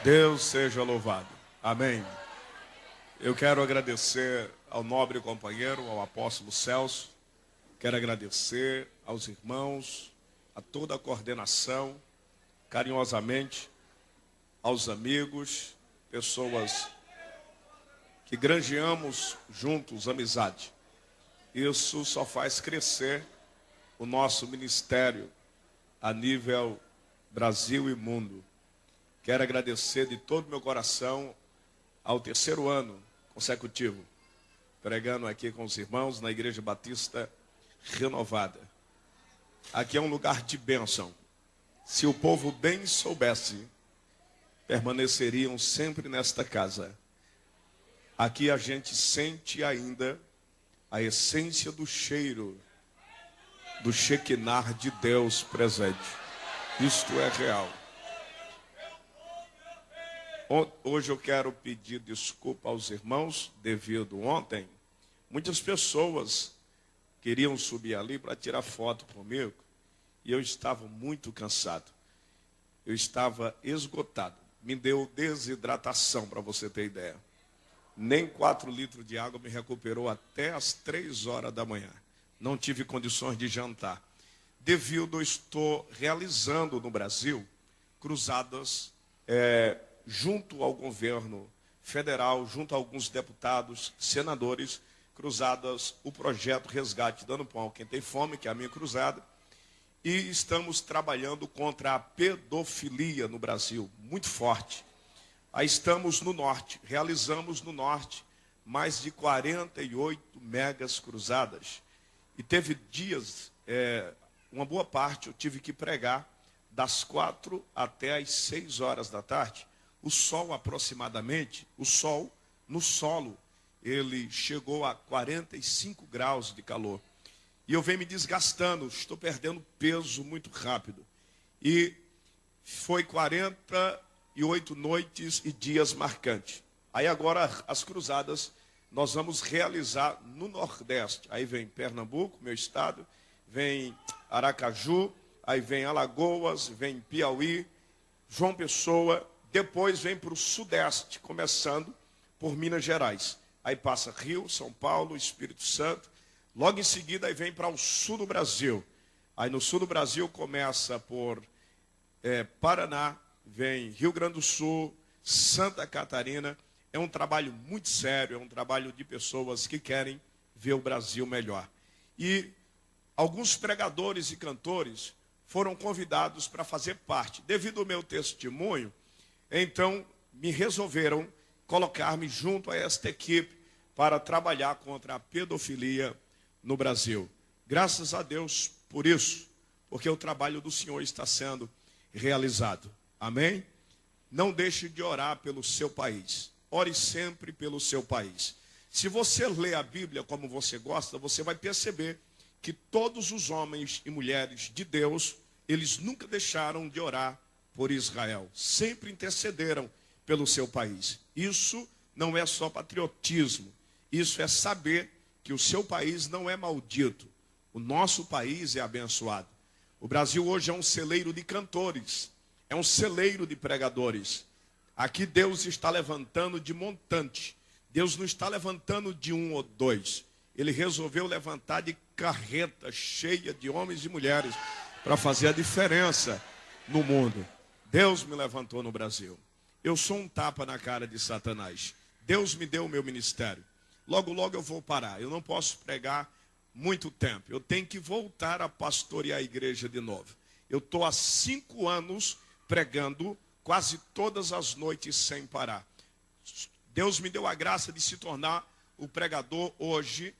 Deus seja louvado. Amém. Eu quero agradecer ao nobre companheiro, ao apóstolo Celso. Quero agradecer aos irmãos, a toda a coordenação, carinhosamente, aos amigos, pessoas que granjeamos juntos amizade. Isso só faz crescer o nosso ministério a nível Brasil e mundo. Quero agradecer de todo o meu coração ao terceiro ano consecutivo, pregando aqui com os irmãos na Igreja Batista Renovada. Aqui é um lugar de bênção. Se o povo bem soubesse, permaneceriam sempre nesta casa. Aqui a gente sente ainda a essência do cheiro do Shekinah de Deus presente. Isto é real. Hoje eu quero pedir desculpa aos irmãos, devido ontem, muitas pessoas queriam subir ali para tirar foto comigo, e eu estava muito cansado. Eu estava esgotado. Me deu desidratação, para você ter ideia. Nem 4 litros de água me recuperou até as 3 horas da manhã. Não tive condições de jantar. Devido, eu estou realizando no Brasil cruzadas junto ao governo federal, junto a alguns deputados, senadores, cruzadas, o projeto Resgate Dando Pão a Quem Tem Fome, que é a minha cruzada, e estamos trabalhando contra a pedofilia no Brasil, muito forte. Aí estamos no norte, realizamos no norte mais de 48 megas cruzadas. E teve dias, uma boa parte, eu tive que pregar das 4 até as 6 horas da tarde. O sol aproximadamente, o sol no solo, ele chegou a 45 graus de calor. E eu venho me desgastando, estou perdendo peso muito rápido. E foi 48 noites e dias marcantes. Aí agora as cruzadas nós vamos realizar no Nordeste. Aí vem Pernambuco, meu estado, vem Aracaju, aí vem Alagoas, vem Piauí, João Pessoa, depois vem para o Sudeste, começando por Minas Gerais. Aí passa Rio, São Paulo, Espírito Santo. Logo em seguida, aí vem para o sul do Brasil. Aí no sul do Brasil começa por Paraná, vem Rio Grande do Sul, Santa Catarina. É um trabalho muito sério, é um trabalho de pessoas que querem ver o Brasil melhor. E alguns pregadores e cantores foram convidados para fazer parte. Devido ao meu testemunho, então me resolveram colocar-me junto a esta equipe para trabalhar contra a pedofilia no Brasil. Graças a Deus por isso, porque o trabalho do Senhor está sendo realizado. Amém? Não deixe de orar pelo seu país. Ore sempre pelo seu país. Se você lê a Bíblia como você gosta, você vai perceber que todos os homens e mulheres de Deus, eles nunca deixaram de orar por Israel. Sempre intercederam pelo seu país. Isso não é só patriotismo. Isso é saber que o seu país não é maldito. O nosso país é abençoado. O Brasil hoje é um celeiro de cantores. É um celeiro de pregadores. Aqui Deus está levantando de montante. Deus não está levantando de 1 ou 2. Ele resolveu levantar de carreta cheia de homens e mulheres para fazer a diferença no mundo. Deus me levantou no Brasil. Eu sou um tapa na cara de Satanás. Deus me deu o meu ministério. Logo, logo eu vou parar. Eu não posso pregar muito tempo. Eu tenho que voltar a pastorear a igreja de novo. Eu estou há 5 anos pregando quase todas as noites sem parar. Deus me deu a graça de se tornar o pregador hoje,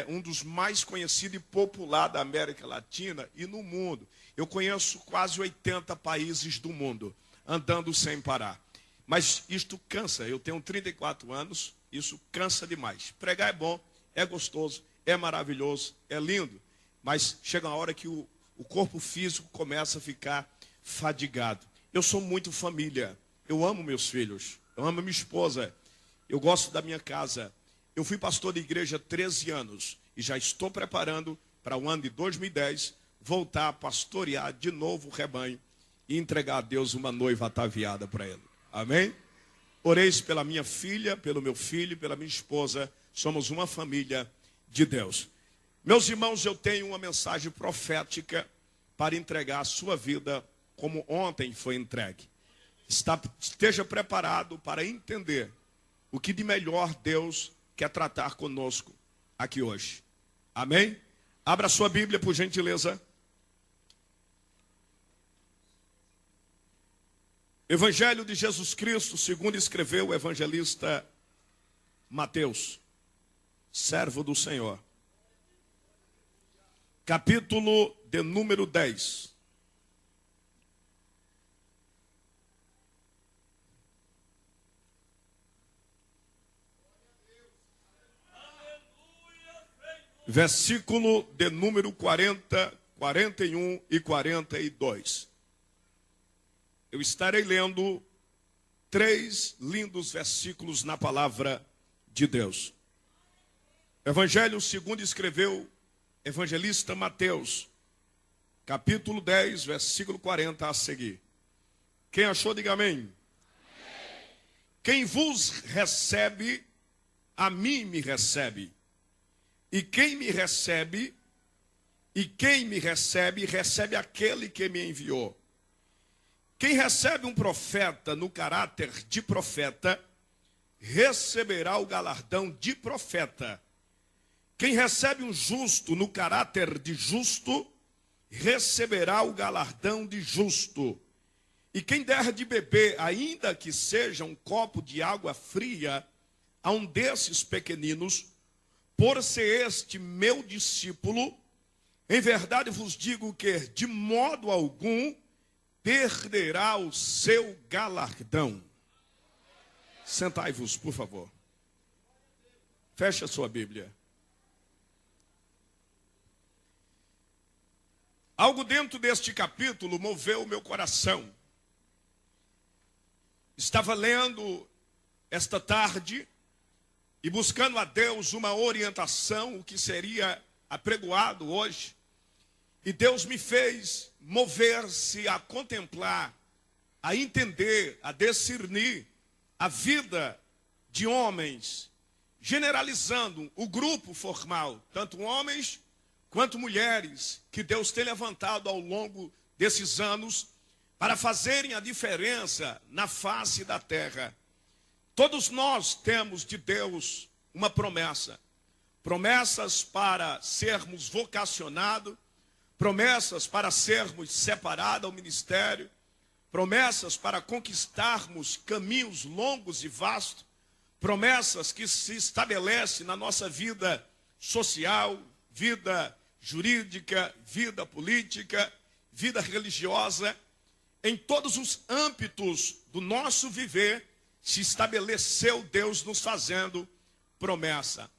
um dos mais conhecidos e popular da América Latina e no mundo. Eu conheço quase 80 países do mundo, andando sem parar. Mas isto cansa, eu tenho 34 anos, isso cansa demais. Pregar é bom, é gostoso, é maravilhoso, é lindo. Mas chega uma hora que o corpo físico começa a ficar fadigado. Eu sou muito família, eu amo meus filhos, eu amo minha esposa, eu gosto da minha casa. Eu fui pastor de igreja há 13 anos e já estou preparando para o ano de 2010 voltar a pastorear de novo o rebanho e entregar a Deus uma noiva ataviada para ele. Amém? Oreis pela minha filha, pelo meu filho, pela minha esposa. Somos uma família de Deus. Meus irmãos, eu tenho uma mensagem profética para entregar a sua vida como ontem foi entregue. Esteja preparado para entender o que de melhor Deus quer tratar conosco aqui hoje. Amém? Abra sua Bíblia, por gentileza. Evangelho de Jesus Cristo, segundo escreveu o evangelista Mateus, servo do Senhor. Capítulo de número 10. Versículo de número 40, 41 e 42. Eu estarei lendo 3 lindos versículos na palavra de Deus. Evangelho segundo escreveu evangelista Mateus, capítulo 10, versículo 40 a seguir. Quem achou, diga amém. Amém. Quem vos recebe, a mim me recebe. E quem me recebe, recebe aquele que me enviou. Quem recebe um profeta no caráter de profeta, receberá o galardão de profeta. Quem recebe um justo no caráter de justo, receberá o galardão de justo. E quem der de beber, ainda que seja um copo de água fria, a um desses pequeninos, por ser este meu discípulo, em verdade vos digo que de modo algum perderá o seu galardão. Sentai-vos, por favor. Feche a sua Bíblia. Algo dentro deste capítulo moveu o meu coração. Estava lendo esta tarde e buscando a Deus uma orientação, o que seria apregoado hoje. E Deus me fez mover-se a contemplar, a entender, a discernir a vida de homens, generalizando o grupo formal, tanto homens quanto mulheres, que Deus tem levantado ao longo desses anos para fazerem a diferença na face da terra. Todos nós temos de Deus uma promessa. Promessas para sermos vocacionados, promessas para sermos separados ao ministério, promessas para conquistarmos caminhos longos e vastos, promessas que se estabelecem na nossa vida social, vida jurídica, vida política, vida religiosa. Em todos os âmbitos do nosso viver, se estabeleceu Deus nos fazendo promessa.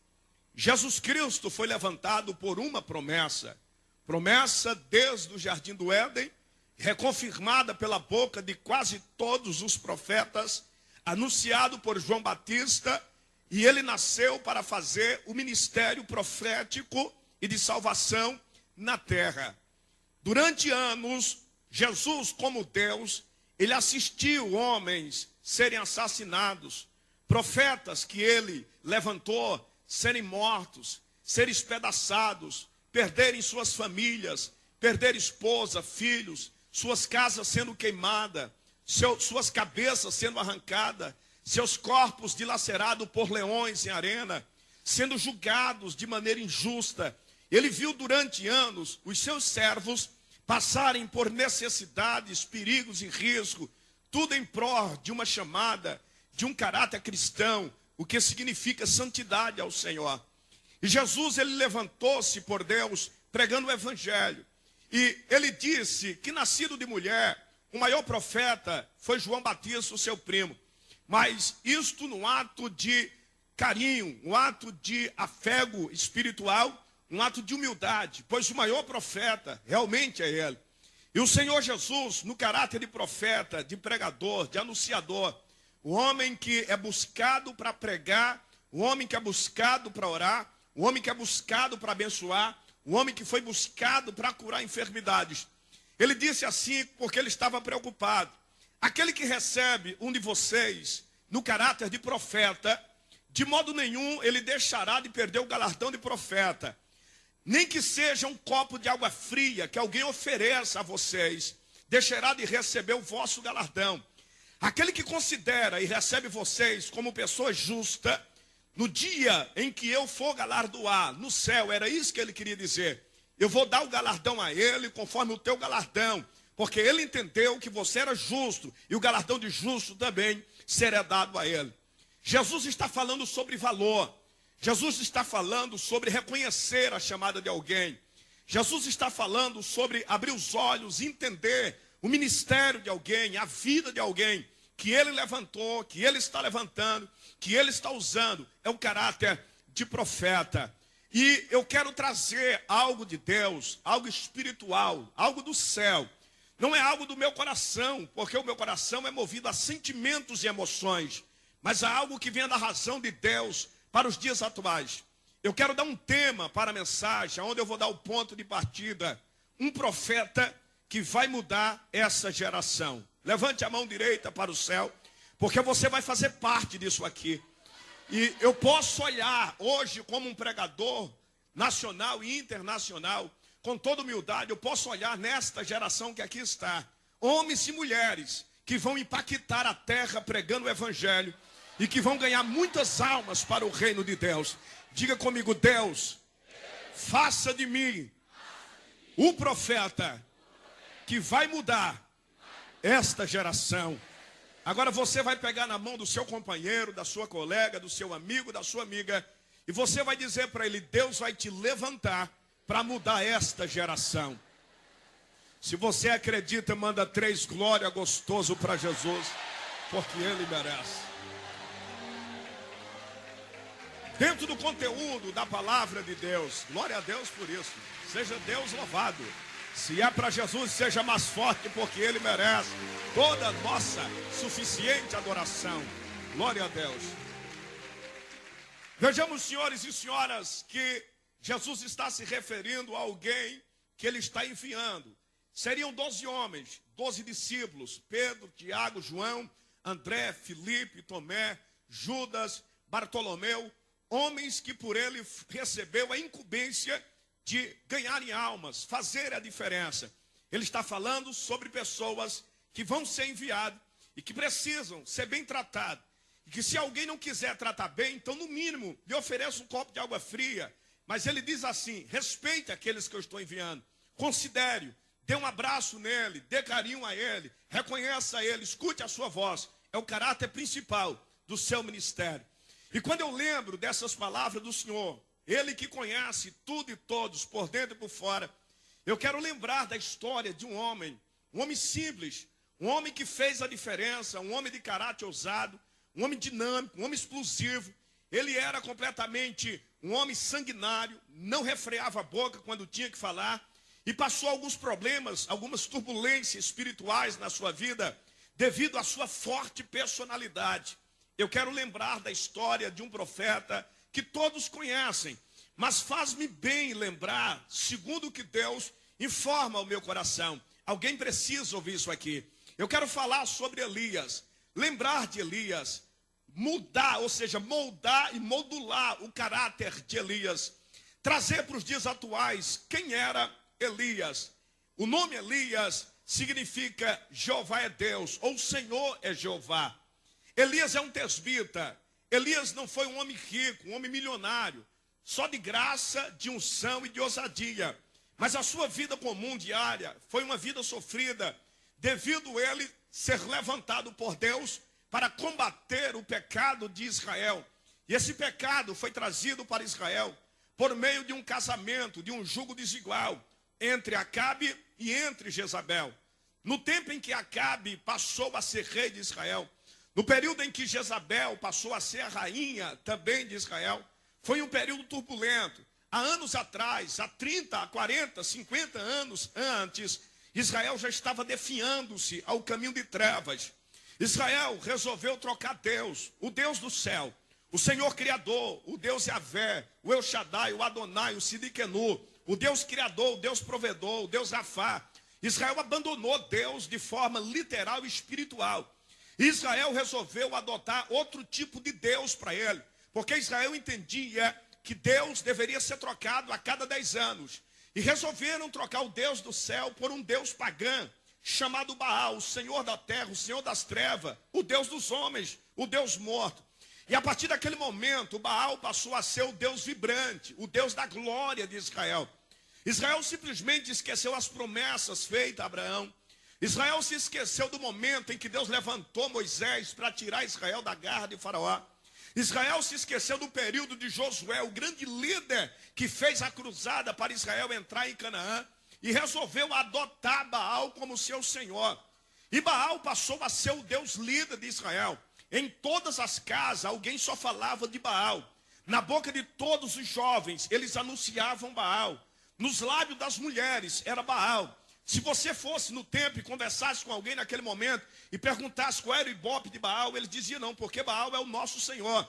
Jesus Cristo foi levantado por uma promessa. Promessa desde o Jardim do Éden, reconfirmada pela boca de quase todos os profetas, anunciado por João Batista, e ele nasceu para fazer o ministério profético e de salvação na terra. Durante anos, Jesus, como Deus, ele assistiu homens serem assassinados, profetas que ele levantou serem mortos, serem espedaçados, perderem suas famílias, perder esposa, filhos, suas casas sendo queimadas, suas cabeças sendo arrancadas, seus corpos dilacerados por leões em arena, sendo julgados de maneira injusta. Ele viu durante anos os seus servos passarem por necessidades, perigos e risco, tudo em prol de uma chamada, de um caráter cristão, o que significa santidade ao Senhor. E Jesus, ele levantou-se por Deus, pregando o evangelho. E ele disse que nascido de mulher, o maior profeta foi João Batista, o seu primo. Mas isto num ato de carinho, um ato de afego espiritual, um ato de humildade, pois o maior profeta realmente é ele. E o Senhor Jesus, no caráter de profeta, de pregador, de anunciador, o homem que é buscado para pregar, o homem que é buscado para orar, o homem que é buscado para abençoar, o homem que foi buscado para curar enfermidades. Ele disse assim porque ele estava preocupado. Aquele que recebe um de vocês no caráter de profeta, de modo nenhum ele deixará de perder o galardão de profeta. Nem que seja um copo de água fria que alguém ofereça a vocês, deixará de receber o vosso galardão. Aquele que considera e recebe vocês como pessoa justa, no dia em que eu for galardoar no céu, era isso que ele queria dizer. Eu vou dar o galardão a ele conforme o teu galardão, porque ele entendeu que você era justo, e o galardão de justo também será dado a ele. Jesus está falando sobre valor. Jesus está falando sobre reconhecer a chamada de alguém. Jesus está falando sobre abrir os olhos, entender o ministério de alguém, a vida de alguém, que ele levantou, que ele está levantando, que ele está usando. É o caráter de profeta. E eu quero trazer algo de Deus, algo espiritual, algo do céu. Não é algo do meu coração, porque o meu coração é movido a sentimentos e emoções, mas é algo que vem da razão de Deus para os dias atuais. Eu quero dar um tema para a mensagem, onde eu vou dar o ponto de partida. Um profeta que vai mudar essa geração. Levante a mão direita para o céu, porque você vai fazer parte disso aqui. E eu posso olhar hoje como um pregador nacional e internacional, com toda humildade, eu posso olhar nesta geração que aqui está, homens e mulheres que vão impactar a terra pregando o evangelho e que vão ganhar muitas almas para o reino de Deus. Diga comigo: Deus, faça de mim o profeta que vai mudar esta geração. Agora você vai pegar na mão do seu companheiro, da sua colega, do seu amigo, da sua amiga, e você vai dizer para ele: Deus vai te levantar para mudar esta geração. Se você acredita, manda 3 glória gostoso para Jesus, porque ele merece. Dentro do conteúdo da palavra de Deus, glória a Deus por isso, seja Deus louvado. Se é para Jesus, seja mais forte, porque ele merece toda a nossa suficiente adoração. Glória a Deus. Vejamos, senhores e senhoras, que Jesus está se referindo a alguém que ele está enviando. Seriam 12 homens, 12 discípulos: Pedro, Tiago, João, André, Filipe, Tomé, Judas, Bartolomeu. Homens que por ele recebeu a incumbência de ganharem almas, fazer a diferença. Ele está falando sobre pessoas que vão ser enviadas e que precisam ser bem tratadas. E que se alguém não quiser tratar bem, então no mínimo lhe ofereça um copo de água fria. Mas ele diz assim: respeite aqueles que eu estou enviando, considere, dê um abraço nele, dê carinho a ele, reconheça ele, escute a sua voz. É o caráter principal do seu ministério. E quando eu lembro dessas palavras do Senhor, ele que conhece tudo e todos, por dentro e por fora, eu quero lembrar da história de um homem simples, um homem que fez a diferença, um homem de caráter ousado, um homem dinâmico, um homem explosivo. Ele era completamente um homem sanguinário, não refreava a boca quando tinha que falar, e passou alguns problemas, algumas turbulências espirituais na sua vida, devido à sua forte personalidade. Eu quero lembrar da história de um profeta que todos conhecem, mas faz-me bem lembrar, segundo o que Deus informa ao meu coração. Alguém precisa ouvir isso aqui. Eu quero falar sobre Elias, lembrar de Elias, mudar, ou seja, moldar e modular o caráter de Elias, trazer para os dias atuais quem era Elias. O nome Elias significa Jeová é Deus, ou Senhor é Jeová. Elias é um tesbita. Elias não foi um homem rico, um homem milionário, só de graça, de unção e de ousadia. Mas a sua vida comum diária foi uma vida sofrida, devido a ele ser levantado por Deus para combater o pecado de Israel. E esse pecado foi trazido para Israel por meio de um casamento, de um jugo desigual entre Acabe e entre Jezabel. No tempo em que Acabe passou a ser rei de Israel, no período em que Jezabel passou a ser a rainha também de Israel, foi um período turbulento. Há anos atrás, há 30, há 40, 50 anos antes, Israel já estava definhando-se ao caminho de trevas. Israel resolveu trocar Deus, o Deus do céu, o Senhor Criador, o Deus Yahvé, o El Shaddai, o Adonai, o Siddiquenu, o Deus Criador, o Deus Provedor, o Deus Rafá. Israel abandonou Deus de forma literal e espiritual. Israel resolveu adotar outro tipo de Deus para ele, porque Israel entendia que Deus deveria ser trocado a cada 10 anos. E resolveram trocar o Deus do céu por um Deus pagão, chamado Baal, o Senhor da terra, o Senhor das trevas, o Deus dos homens, o Deus morto. E a partir daquele momento, Baal passou a ser o Deus vibrante, o Deus da glória de Israel. Israel simplesmente esqueceu as promessas feitas a Abraão. Israel se esqueceu do momento em que Deus levantou Moisés para tirar Israel da garra de Faraó. Israel se esqueceu do período de Josué, o grande líder que fez a cruzada para Israel entrar em Canaã, e resolveu adotar Baal como seu senhor. E Baal passou a ser o Deus líder de Israel. Em todas as casas, alguém só falava de Baal. Na boca de todos os jovens, eles anunciavam Baal. Nos lábios das mulheres, era Baal. Se você fosse no templo e conversasse com alguém naquele momento e perguntasse qual era o ibope de Baal, ele dizia não, porque Baal é o nosso Senhor.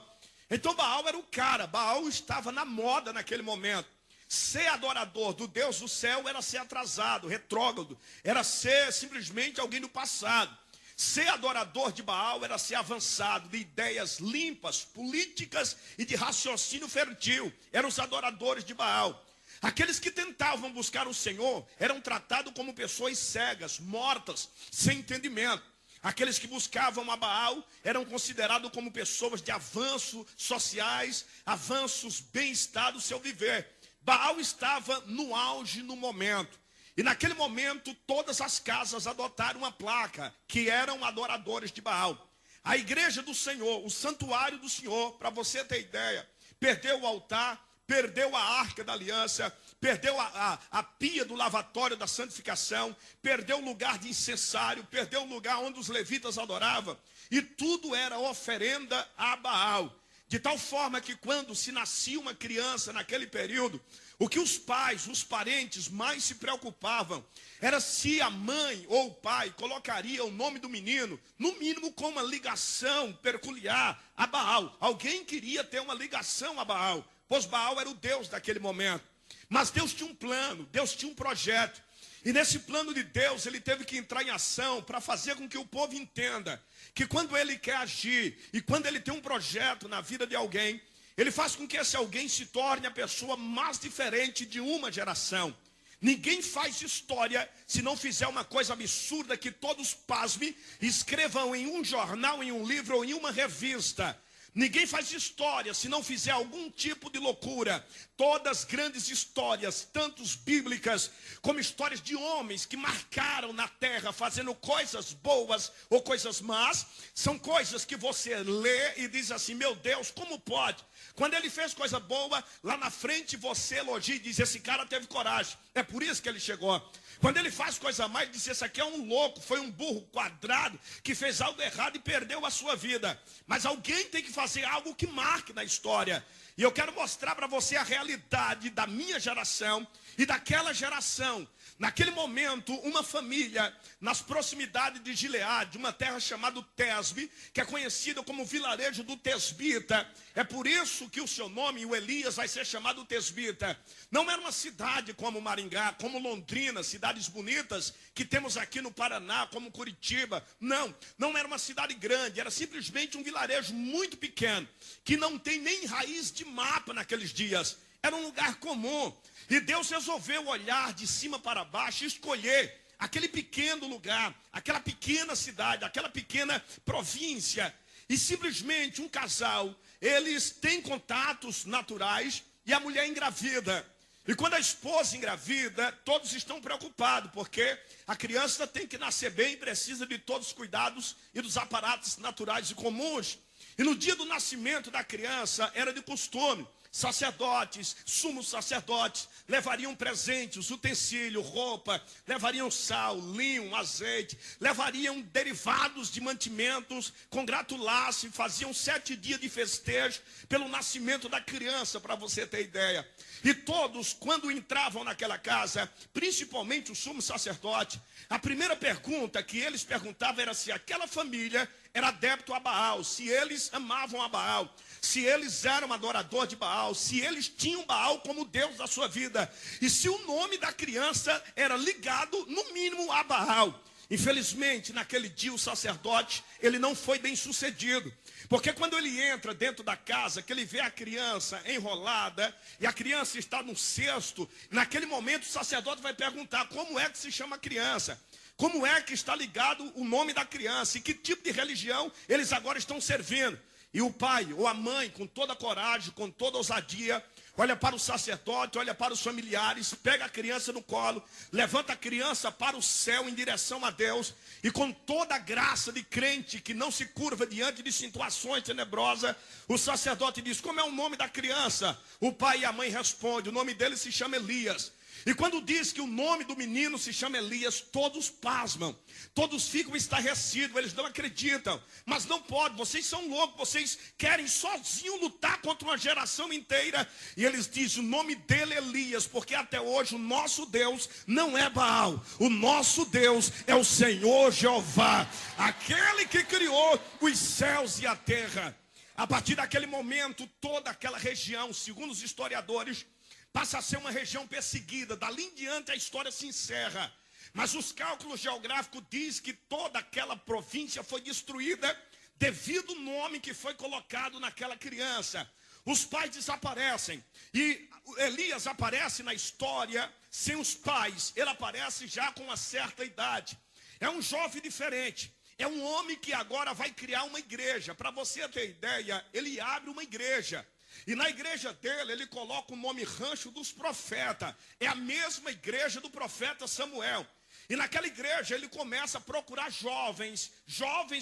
Então Baal era o cara, Baal estava na moda naquele momento. Ser adorador do Deus do céu era ser atrasado, retrógrado, era ser simplesmente alguém do passado. Ser adorador de Baal era ser avançado, de ideias limpas, políticas e de raciocínio fértil. Eram os adoradores de Baal. Aqueles que tentavam buscar o Senhor eram tratados como pessoas cegas, mortas, sem entendimento. Aqueles que buscavam a Baal eram considerados como pessoas de avanços sociais, avanços bem-estar do seu viver. Baal estava no auge no momento. E naquele momento todas as casas adotaram uma placa que eram adoradores de Baal. A igreja do Senhor, o santuário do Senhor, para você ter ideia, perdeu o altar, perdeu a arca da aliança, perdeu a pia do lavatório da santificação, perdeu o lugar de incensário, perdeu o lugar onde os levitas adoravam, e tudo era oferenda a Baal. De tal forma que quando se nascia uma criança naquele período, o que os pais, os parentes mais se preocupavam era se a mãe ou o pai colocaria o nome do menino, no mínimo com uma ligação peculiar a Baal. Alguém queria ter uma ligação a Baal, pois Baal era o Deus daquele momento. Mas Deus tinha um plano, Deus tinha um projeto. E nesse plano de Deus, ele teve que entrar em ação para fazer com que o povo entenda que quando ele quer agir e quando ele tem um projeto na vida de alguém, ele faz com que esse alguém se torne a pessoa mais diferente de uma geração. Ninguém faz história se não fizer uma coisa absurda que todos pasmem e escrevam em um jornal, em um livro ou em uma revista. Ninguém faz história se não fizer algum tipo de loucura. Todas grandes histórias, tanto bíblicas como histórias de homens que marcaram na terra fazendo coisas boas ou coisas más, são coisas que você lê e diz assim, meu Deus, como pode? Quando ele fez coisa boa, lá na frente você elogia e diz, esse cara teve coragem, é por isso que ele chegou. Quando ele faz coisa má, ele diz, esse aqui é um louco, foi um burro quadrado, que fez algo errado e perdeu a sua vida. Mas alguém tem que fazer algo que marque na história. E eu quero mostrar para você a realidade da minha geração e daquela geração. Naquele momento, uma família, nas proximidades de Gileade, uma terra chamada Tesbe, que é conhecida como vilarejo do Tesbita. É por isso que o seu nome, o Elias, vai ser chamado Tesbita. Não era uma cidade como Maringá, como Londrina, cidades bonitas que temos aqui no Paraná, como Curitiba. Não era uma cidade grande, era simplesmente um vilarejo muito pequeno, que não tem nem raiz de mapa naqueles dias. Era um lugar comum. E Deus resolveu olhar de cima para baixo e escolher aquele pequeno lugar, aquela pequena cidade, aquela pequena província. E simplesmente um casal, eles têm contatos naturais e a mulher engravida. E quando a esposa engravida, todos estão preocupados, porque a criança tem que nascer bem e precisa de todos os cuidados e dos aparatos naturais e comuns. E no dia do nascimento da criança, era de costume, sacerdotes, sumos sacerdotes, levariam presentes, utensílio, roupa, levariam sal, linho, azeite, levariam derivados de mantimentos, congratular-se, faziam 7 dias de festejo pelo nascimento da criança, para você ter ideia. E todos, quando entravam naquela casa, principalmente o sumo sacerdote, a primeira pergunta que eles perguntavam era se aquela família era débito a Baal, se eles amavam a Baal, se eles eram adorador de Baal, se eles tinham Baal como Deus da sua vida, e se o nome da criança era ligado, no mínimo, a Baal. Infelizmente, naquele dia o sacerdote, ele não foi bem sucedido. Porque quando ele entra dentro da casa, que ele vê a criança enrolada, e a criança está no cesto, naquele momento o sacerdote vai perguntar como é que se chama a criança. Como é que está ligado o nome da criança, e que tipo de religião eles agora estão servindo. E o pai ou a mãe, com toda a coragem, com toda a ousadia, olha para o sacerdote, olha para os familiares, pega a criança no colo, levanta a criança para o céu em direção a Deus, e com toda a graça de crente que não se curva diante de situações tenebrosas, o sacerdote diz: como é o nome da criança? O pai e a mãe respondem: o nome dele se chama Elias. E quando diz que o nome do menino se chama Elias, todos pasmam, todos ficam estarrecidos, eles não acreditam. Mas não pode, vocês são loucos, vocês querem sozinhos lutar contra uma geração inteira. E eles dizem: o nome dele é Elias, porque até hoje o nosso Deus não é Baal, o nosso Deus é o Senhor Jeová, aquele que criou os céus e a terra. A partir daquele momento, toda aquela região, segundo os historiadores, passa a ser uma região perseguida. Dali em diante a história se encerra. Mas os cálculos geográficos dizem que toda aquela província foi destruída devido ao nome que foi colocado naquela criança. Os pais desaparecem. E Elias aparece na história sem os pais. Ele aparece já com uma certa idade. É um jovem diferente. É um homem que agora vai criar uma igreja. Para você ter ideia, ele abre uma igreja. E na igreja dele, ele coloca o nome Rancho dos Profetas. É a mesma igreja do profeta Samuel. E naquela igreja ele começa a procurar jovens,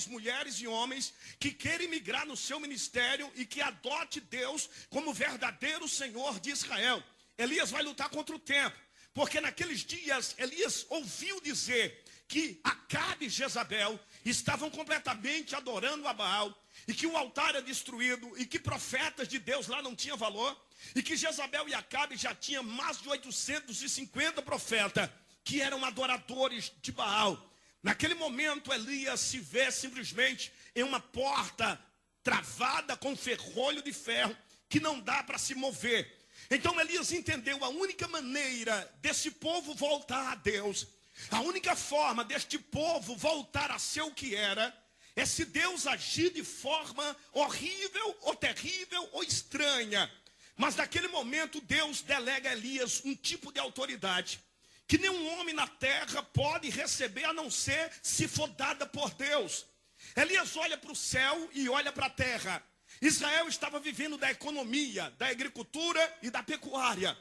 mulheres e homens que querem migrar no seu ministério e que adote Deus como verdadeiro Senhor de Israel. Elias vai lutar contra o tempo, porque naqueles dias Elias ouviu dizer que Acabe e Jezabel estavam completamente adorando a Baal, e que o altar era destruído, e que profetas de Deus lá não tinham valor, e que Jezabel e Acabe já tinham mais de 850 profetas que eram adoradores de Baal. Naquele momento Elias se vê simplesmente em uma porta travada com ferrolho de ferro que não dá para se mover. Então Elias entendeu: a única maneira desse povo voltar a Deus, a única forma deste povo voltar a ser o que era, é se Deus agir de forma horrível, ou terrível, ou estranha. Mas naquele momento Deus delega a Elias um tipo de autoridade que nenhum homem na terra pode receber, a não ser se for dada por Deus. Elias olha para o céu e olha para a terra. Israel estava vivendo da economia, da agricultura e da pecuária.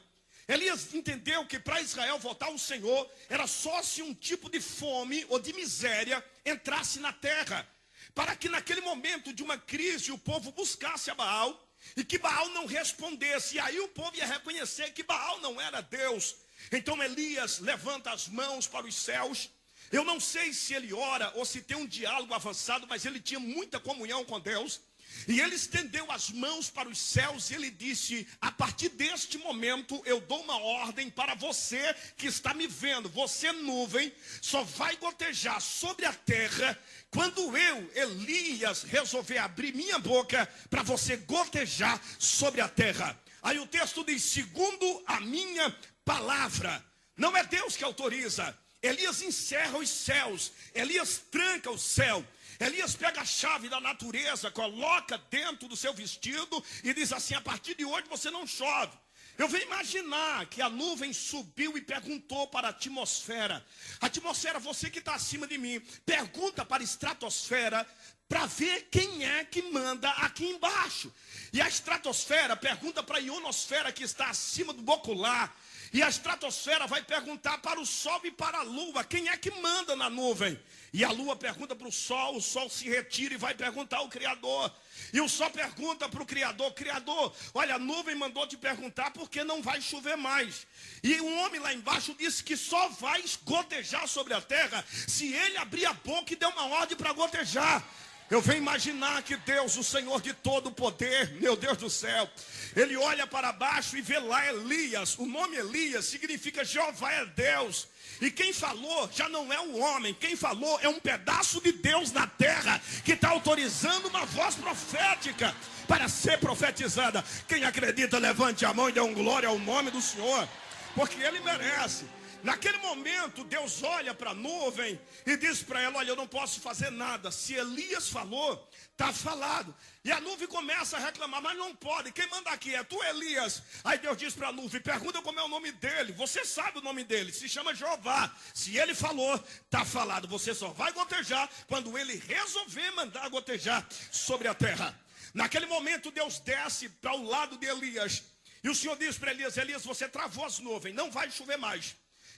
Elias entendeu que para Israel voltar ao Senhor, era só se um tipo de fome ou de miséria entrasse na terra, para que naquele momento de uma crise o povo buscasse a Baal, e que Baal não respondesse, e aí o povo ia reconhecer que Baal não era Deus. Então Elias levanta as mãos para os céus. Eu não sei se ele ora ou se tem um diálogo avançado, mas ele tinha muita comunhão com Deus. E ele estendeu as mãos para os céus e ele disse: a partir deste momento eu dou uma ordem para você que está me vendo. Você, nuvem, só vai gotejar sobre a terra quando eu, Elias, resolver abrir minha boca para você gotejar sobre a terra. Aí o texto diz: segundo a minha palavra. Não é Deus que autoriza. Elias encerra os céus, Elias tranca o céu. Elias pega a chave da natureza, coloca dentro do seu vestido e diz assim: a partir de hoje você não chove. Eu venho imaginar que a nuvem subiu e perguntou para a atmosfera: atmosfera, você que está acima de mim, pergunta para a estratosfera para ver quem é que manda aqui embaixo. E a estratosfera pergunta para a ionosfera que está acima do ocular. E a estratosfera vai perguntar para o sol e para a lua: quem é que manda na nuvem? E a lua pergunta para o sol se retira e vai perguntar ao Criador. E o sol pergunta para o Criador: Criador, olha, a nuvem mandou te perguntar porque não vai chover mais. E um homem lá embaixo disse que só vai gotejar sobre a terra se ele abrir a boca e der uma ordem para gotejar. Eu venho imaginar que Deus, o Senhor de todo o poder, meu Deus do céu, Ele olha para baixo e vê lá Elias. O nome Elias significa Jeová é Deus. E quem falou já não é um homem, quem falou é um pedaço de Deus na terra, que está autorizando uma voz profética para ser profetizada. Quem acredita, levante a mão e dê um glória ao nome do Senhor, porque Ele merece. Naquele momento, Deus olha para a nuvem e diz para ela: olha, eu não posso fazer nada. Se Elias falou, está falado. E a nuvem começa a reclamar: mas não pode, quem manda aqui é tu, Elias. Aí Deus diz para a nuvem: pergunta como é o nome dele. Você sabe o nome dele, se chama Jeová. Se ele falou, está falado. Você só vai gotejar quando ele resolver mandar gotejar sobre a terra. Naquele momento, Deus desce para o lado de Elias. E o Senhor diz para Elias: Elias, você travou as nuvens, não vai chover mais.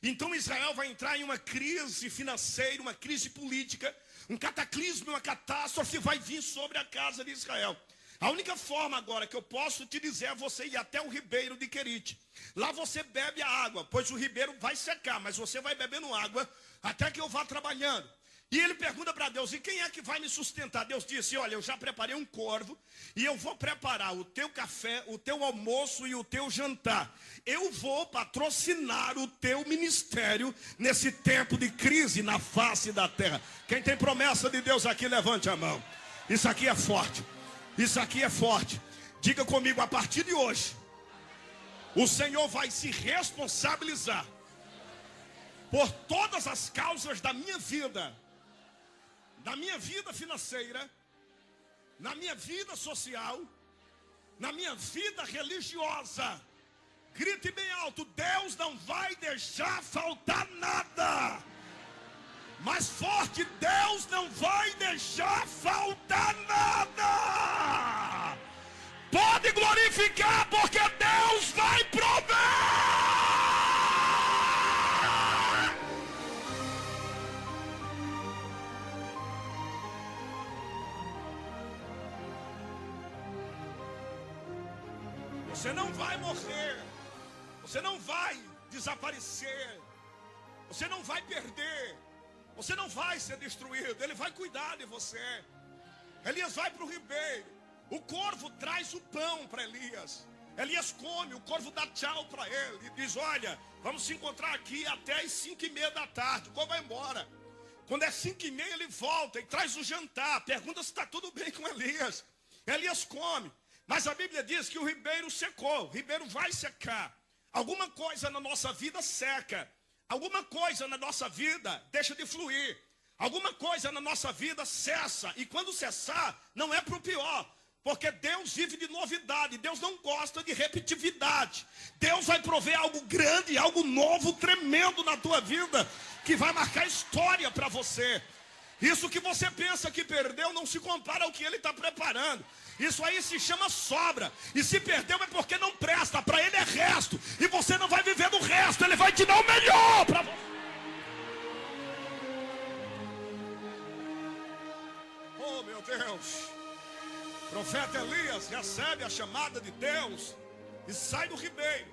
Então Israel vai entrar em uma crise financeira, uma crise política, um cataclismo, uma catástrofe vai vir sobre a casa de Israel. A única forma agora que eu posso te dizer é você ir até o ribeiro de Querite. Lá você bebe a água, pois o ribeiro vai secar, mas você vai bebendo água até que eu vá trabalhando. E ele pergunta para Deus: e quem é que vai me sustentar? Deus disse: olha, eu já preparei um corvo e eu vou preparar o teu café, o teu almoço e o teu jantar. Eu vou patrocinar o teu ministério nesse tempo de crise na face da terra. Quem tem promessa de Deus aqui, levante a mão. Isso aqui é forte. Isso aqui é forte. Diga comigo: a partir de hoje, o Senhor vai se responsabilizar por todas as causas da minha vida, na minha vida financeira, na minha vida social, na minha vida religiosa. Grite bem alto: Deus não vai deixar faltar nada. Mais forte: Deus não vai deixar faltar nada. Pode glorificar, porque Deus vai prover. Você não vai morrer, você não vai desaparecer, você não vai perder, você não vai ser destruído. Ele vai cuidar de você. Elias vai para o ribeiro, o corvo traz o pão para Elias. Elias come, o corvo dá tchau para ele e diz: olha, vamos se encontrar aqui até as 5:30 da tarde. O corvo vai embora. Quando é 5:30 ele volta e traz o jantar, pergunta se está tudo bem com Elias. Elias come. Mas a Bíblia diz que o ribeiro secou, o ribeiro vai secar. Alguma coisa na nossa vida seca, alguma coisa na nossa vida deixa de fluir, alguma coisa na nossa vida cessa. E quando cessar, não é para o pior, porque Deus vive de novidade, Deus não gosta de repetitividade. Deus vai prover algo grande, algo novo, tremendo na tua vida, que vai marcar história para você. Isso que você pensa que perdeu não se compara ao que Ele está preparando. Isso aí se chama sobra. E se perdeu é porque não presta. Para Ele é resto. E você não vai viver do resto. Ele vai te dar o melhor para você. Oh, meu Deus. O profeta Elias recebe a chamada de Deus e sai do ribeiro.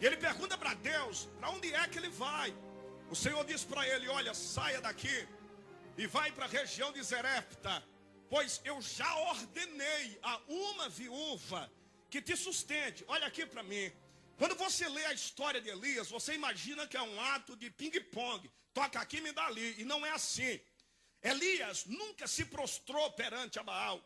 E ele pergunta para Deus: para onde é que ele vai? O Senhor diz para ele: olha, saia daqui e vai para a região de Zerepta, pois eu já ordenei a uma viúva que te sustente. Olha aqui para mim. Quando você lê a história de Elias, você imagina que é um ato de ping-pong. Toca aqui, me dá ali. E não é assim. Elias nunca se prostrou perante a Baal.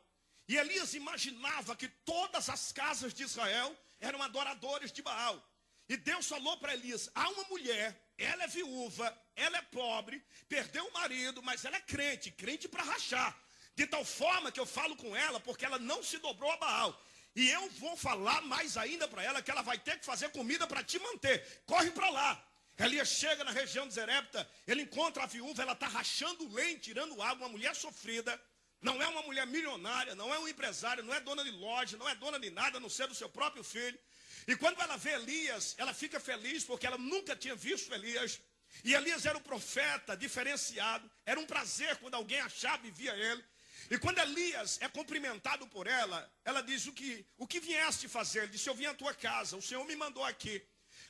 E Elias imaginava que todas as casas de Israel eram adoradores de Baal. E Deus falou para Elias: há uma mulher, ela é viúva, ela é pobre, perdeu o marido, mas ela é crente, crente para rachar. De tal forma que eu falo com ela, porque ela não se dobrou a Baal. E eu vou falar mais ainda para ela, que ela vai ter que fazer comida para te manter. Corre para lá. Elias chega na região de Zerepta, ele encontra a viúva, ela está rachando leite, tirando água, uma mulher sofrida. Não é uma mulher milionária, não é um empresário, não é dona de loja, não é dona de nada, a não ser do seu próprio filho. E quando ela vê Elias, ela fica feliz, porque ela nunca tinha visto Elias. E Elias era um profeta diferenciado, era um prazer quando alguém achava e via ele. E quando Elias é cumprimentado por ela, ela diz: o que vieste fazer? Ele disse: eu vim à tua casa, o Senhor me mandou aqui.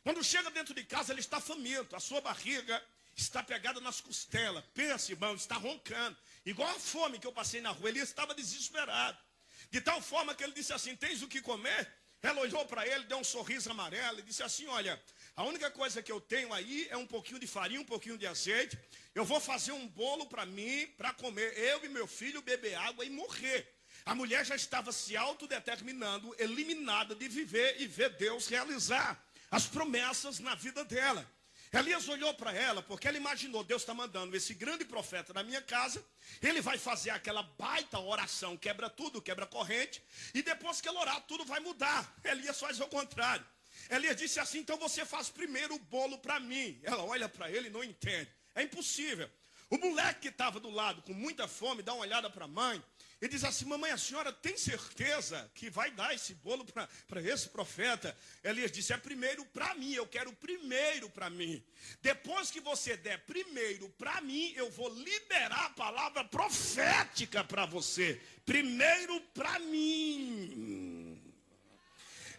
Quando chega dentro de casa, ele está faminto, a sua barriga está pegada nas costelas. Pensa, irmão, está roncando. Igual a fome que eu passei na rua. Elias estava desesperado. De tal forma que ele disse assim, tens o que comer? Ela olhou para ele, deu um sorriso amarelo e disse assim, olha, a única coisa que eu tenho aí é um pouquinho de farinha, um pouquinho de azeite. Eu vou fazer um bolo para mim, para comer. Eu e meu filho beber água e morrer. A mulher já estava se autodeterminando, eliminada de viver e ver Deus realizar as promessas na vida dela. Elias olhou para ela, porque ela imaginou, Deus está mandando esse grande profeta na minha casa, ele vai fazer aquela baita oração, quebra tudo, quebra corrente, e depois que ele orar, tudo vai mudar. Elias faz o contrário. Elias disse assim, então você faz primeiro o bolo para mim. Ela olha para ele e não entende. É impossível. O moleque que estava do lado com muita fome, dá uma olhada para a mãe, e diz assim, mamãe, a senhora tem certeza que vai dar esse bolo para esse profeta? Elias disse, é primeiro para mim, eu quero primeiro para mim. Depois que você der primeiro para mim, eu vou liberar a palavra profética para você. Primeiro para mim.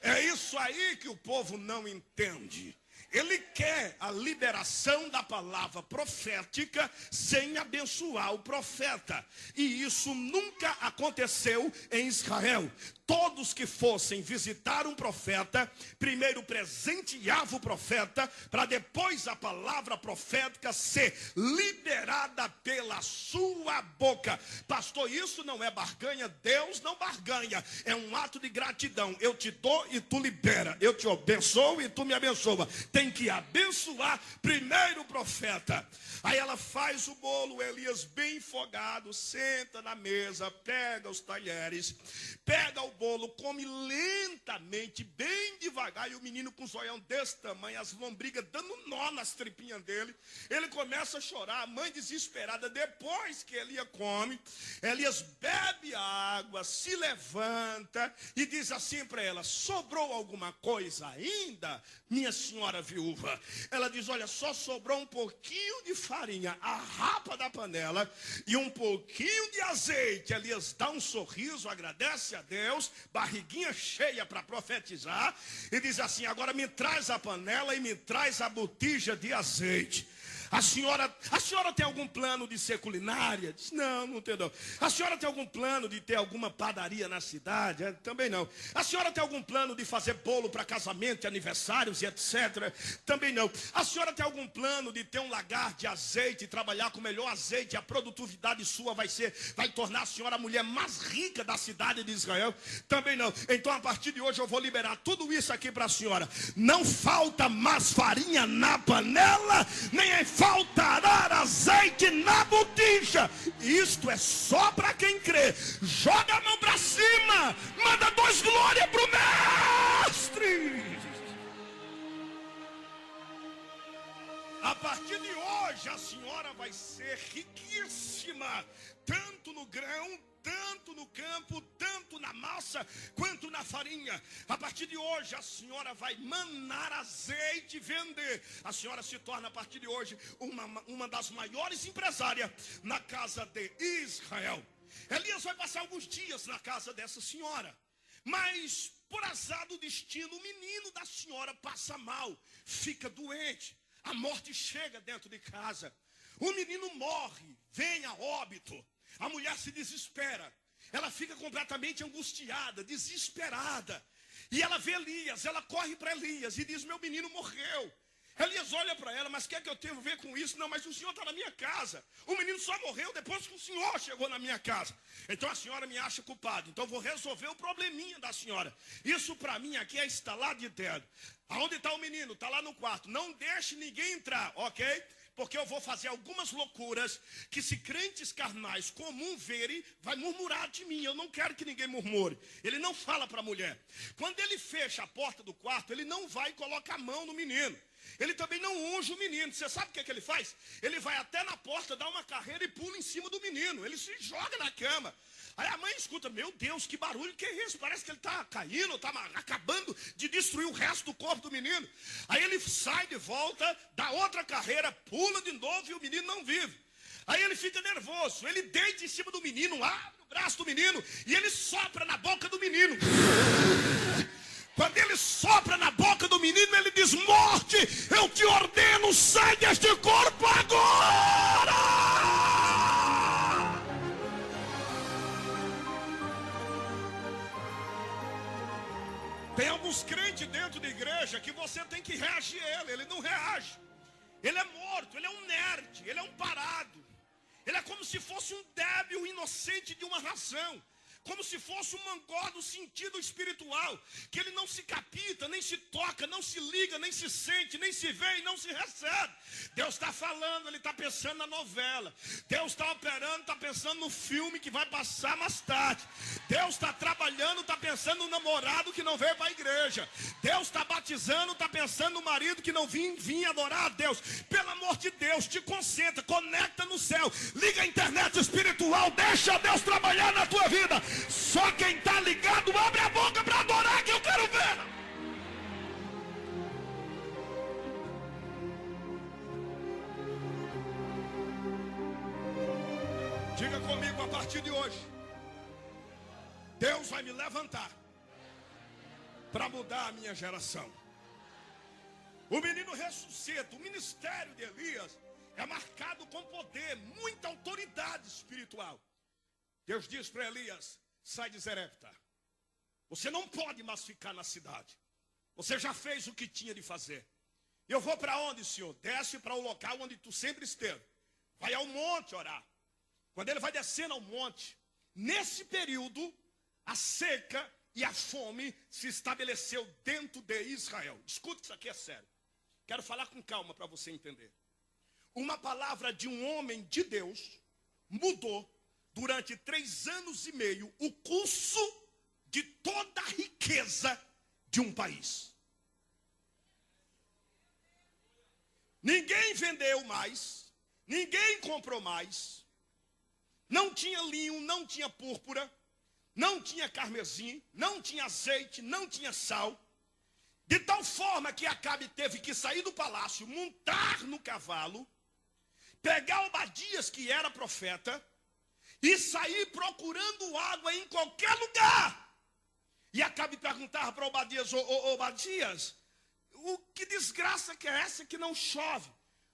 É isso aí que o povo não entende. Ele quer a liberação da palavra profética sem abençoar o profeta. E isso nunca aconteceu em Israel. Todos que fossem visitar um profeta, primeiro presenteava o profeta, para depois a palavra profética ser liberada pela sua boca. Pastor, isso não é barganha, Deus não barganha, é um ato de gratidão. Eu te dou e tu libera, eu te abençoo e tu me abençoa. Tem que abençoar primeiro o profeta. Aí ela faz o bolo, Elias bem folgado, senta na mesa, pega os talheres, pega o bolo, come lentamente, bem devagar, e o menino com o zoião desse tamanho, as lombrigas dando nó nas tripinhas dele, ele começa a chorar, a mãe desesperada. Depois que Elias come, Elias bebe água, se levanta e diz assim para ela, sobrou alguma coisa ainda, minha senhora viúva? Ela diz, olha, só sobrou um pouquinho de farinha, a rapa da panela e um pouquinho de azeite. Elias dá um sorriso, agradece a Deus, barriguinha cheia para profetizar, e diz assim, agora me traz a panela e me traz a botija de azeite. A senhora tem algum plano de ser culinária? Diz, não tem não. A senhora tem algum plano de ter alguma padaria na cidade? Também não. A senhora tem algum plano de fazer bolo para casamento, aniversários e etc? Também não. A senhora tem algum plano de ter um lagar de azeite, trabalhar com o melhor azeite? A produtividade sua vai tornar a senhora a mulher mais rica da cidade de Israel? Também não. Então a partir de hoje eu vou liberar tudo isso aqui para a senhora. Não falta mais farinha na panela, nem faltará azeite na botija. Isto é só para quem crê. Joga a mão para cima, manda 2 glórias para o mestre. A partir de hoje a senhora vai ser riquíssima, tanto no grão, tanto no campo, tanto na massa, quanto na farinha. A partir de hoje, a senhora vai manar azeite e vender. A senhora se torna, a partir de hoje, uma das maiores empresárias na casa de Israel. Elias vai passar alguns dias na casa dessa senhora. Mas, por azar do destino, o menino da senhora passa mal, fica doente. A morte chega dentro de casa. O menino morre, vem a óbito. A mulher se desespera, ela fica completamente angustiada, desesperada. E ela vê Elias, ela corre para Elias e diz, meu menino morreu. Elias olha para ela, mas o que é que eu tenho a ver com isso? Não, mas o senhor está na minha casa. O menino só morreu depois que o senhor chegou na minha casa. Então a senhora me acha culpado. Então eu vou resolver o probleminha da senhora. Isso para mim aqui é instalar de dedo. Aonde está o menino? Está lá no quarto. Não deixe ninguém entrar, ok? Porque eu vou fazer algumas loucuras que, se crentes carnais comum verem, vai murmurar de mim. Eu não quero que ninguém murmure. Ele não fala para a mulher. Quando ele fecha a porta do quarto, ele não vai e coloca a mão no menino. Ele também não unge o menino. Você sabe o que ele faz? Ele vai até na porta, dá uma carreira e pula em cima do menino. Ele se joga na cama. Aí a mãe escuta, meu Deus, que barulho que é esse? Parece que ele está caindo, está acabando de destruir o resto do corpo do menino. Aí ele sai de volta, dá outra carreira, pula de novo e o menino não vive. Aí ele fica nervoso, ele deita em cima do menino, abre o braço do menino e ele sopra na boca do menino. Quando ele sopra na boca do menino, ele diz, morte, eu te ordeno, sai deste corpo agora. Tem alguns crentes dentro da igreja que você tem que reagir a ele. Ele não reage. Ele é morto, ele é um nerd, ele é um parado. Ele é como se fosse um débil inocente de uma razão. Como se fosse um mangó do sentido espiritual, que ele não se capta, nem se toca, não se liga, nem se sente, nem se vê e não se recebe. Deus está falando, ele está pensando na novela. Deus está operando, está pensando no filme que vai passar mais tarde. Deus está trabalhando, está pensando no namorado que não veio para a igreja. Deus está batizando, está pensando no marido que não vinha adorar a Deus. Pelo amor de Deus, te concentra, conecta no céu, liga a internet espiritual, deixa Deus trabalhar na tua vida. Só quem está ligado, abre a boca para adorar, que eu quero ver. Diga comigo a partir de hoje: Deus vai me levantar para mudar a minha geração. O menino ressuscita. O ministério de Elias é marcado com poder, muita autoridade espiritual. Deus diz para Elias: sai de Zarepta. Você não pode mais ficar na cidade. Você já fez o que tinha de fazer. Eu vou para onde, Senhor? Desce para o local onde tu sempre esteve. Vai ao monte orar. Quando ele vai descendo ao monte, nesse período, a seca e a fome se estabeleceu dentro de Israel. Escuta, isso aqui é sério. Quero falar com calma para você entender. Uma palavra de um homem de Deus mudou durante 3 anos e meio o curso de toda a riqueza de um país. Ninguém vendeu mais, ninguém comprou mais, não tinha linho, não tinha púrpura, não tinha carmesim, não tinha azeite, não tinha sal. De tal forma que Acabe teve que sair do palácio, montar no cavalo, pegar Obadias, que era profeta, e sair procurando água em qualquer lugar. E Acabe perguntava para Obadias: Obadias, que desgraça que é essa que não chove?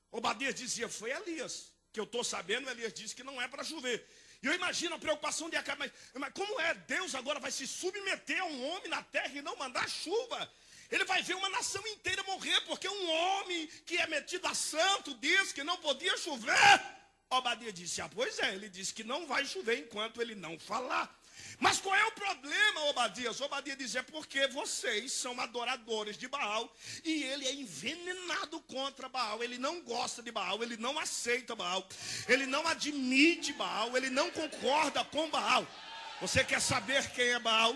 Obadias dizia: foi Elias, que eu estou sabendo. Elias disse que não é para chover. E eu imagino a preocupação de Acabe, mas como é? Deus agora vai se submeter a um homem na terra e não mandar chuva? Ele vai ver uma nação inteira morrer, porque um homem que é metido a santo disse que não podia chover. Obadias disse: pois é, ele disse que não vai chover enquanto ele não falar. Mas qual é o problema, Obadias? Obadias diz: é porque vocês são adoradores de Baal, e ele é envenenado contra Baal. Ele não gosta de Baal, ele não aceita Baal, ele não admite Baal, ele não concorda com Baal. Você quer saber quem é Baal?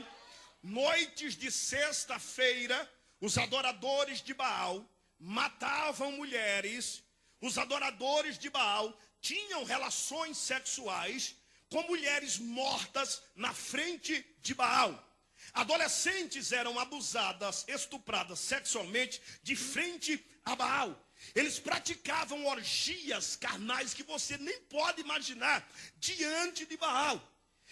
Noites de sexta-feira, os adoradores de Baal matavam mulheres. Os adoradores de Baal tinham relações sexuais com mulheres mortas na frente de Baal. Adolescentes eram abusadas, estupradas sexualmente de frente a Baal. Eles praticavam orgias carnais que você nem pode imaginar diante de Baal.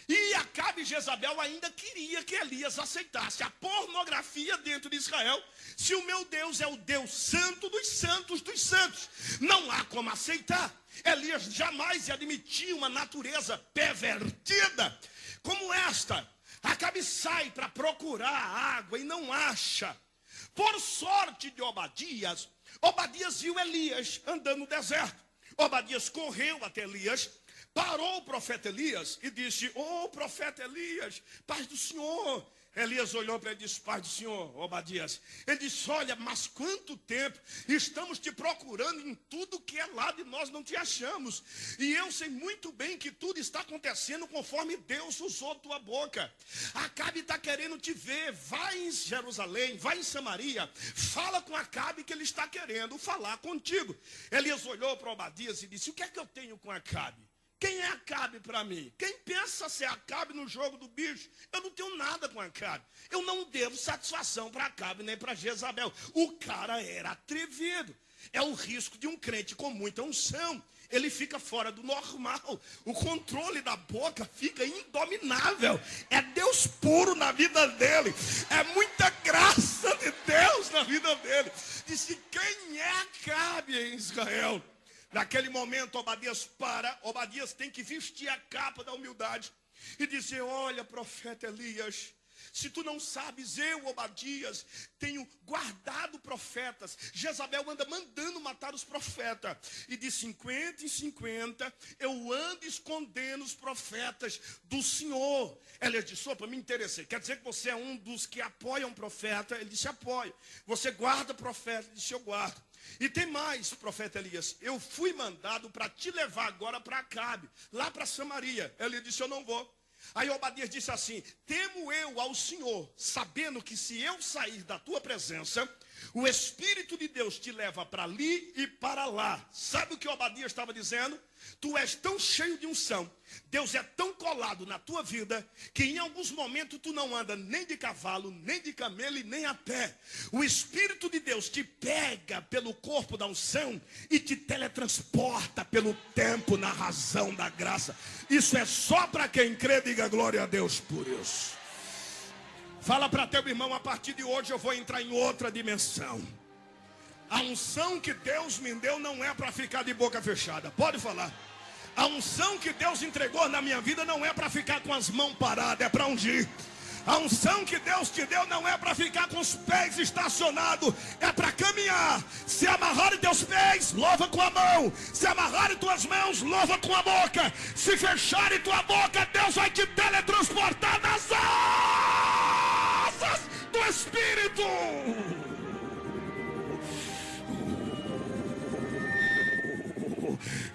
E Acabe e Jezabel ainda queria que Elias aceitasse a pornografia dentro de Israel. Se o meu Deus é o Deus santo dos santos, não há como aceitar. Elias jamais admitia uma natureza pervertida como esta. Acabe sai para procurar água e não acha. Por sorte de Obadias, Obadias viu Elias andando no deserto. Obadias correu até Elias, parou o profeta Elias e disse: profeta Elias, paz do Senhor. Elias olhou para ele e disse: paz do Senhor, Obadias. Ele disse: olha, mas quanto tempo estamos te procurando em tudo que é lado e nós não te achamos. E eu sei muito bem que tudo está acontecendo conforme Deus usou tua boca. Acabe está querendo te ver. Vai em Jerusalém, vai em Samaria, fala com Acabe que ele está querendo falar contigo. Elias olhou para Obadias e disse: o que é que eu tenho com Acabe? Quem é Acabe para mim? Quem pensa ser Acabe no jogo do bicho? Eu não tenho nada com Acabe. Eu não devo satisfação para Acabe nem para Jezabel. O cara era atrevido. É o risco de um crente com muita unção. Ele fica fora do normal. O controle da boca fica indominável. É Deus puro na vida dele. É muita graça de Deus na vida dele. Disse: quem é Acabe em Israel? Naquele momento, Obadias para. Obadias tem que vestir a capa da humildade e dizer: olha, profeta Elias, Se tu não sabes, eu, Obadias, tenho guardado profetas. Jezabel anda mandando matar os profetas. E de 50 em 50, eu ando escondendo os profetas do Senhor. Elias disse, opa, me interessei. Quer dizer que você é um dos que apoiam o profeta? Ele disse, apoio. Você guarda profeta? Ele disse, eu guardo. E tem mais, profeta Elias, eu fui mandado para te levar agora para Acabe, lá para Samaria. Ele disse, eu não vou. Aí Obadias disse assim, temo eu ao Senhor, sabendo que se eu sair da tua presença, o Espírito de Deus te leva para ali e para lá. Sabe o que Obadias estava dizendo? Tu és tão cheio de unção, Deus é tão colado na tua vida, que em alguns momentos tu não anda nem de cavalo, nem de camelo e nem a pé. O Espírito de Deus te pega pelo corpo da unção e te teletransporta pelo tempo na razão da graça. Isso é só para quem crê, diga glória a Deus por isso. Fala para teu irmão, a partir de hoje eu vou entrar em outra dimensão. A unção que Deus me deu não é para ficar de boca fechada. Pode falar. A unção que Deus entregou na minha vida não é para ficar com as mãos paradas, é para ungir. A unção que Deus te deu não é para ficar com os pés estacionados, é para caminhar. Se amarrarem teus pés, louva com a mão. Se amarrarem tuas mãos, louva com a boca. Se fecharem tua boca, Deus vai te teletransportar nas asas do Espírito.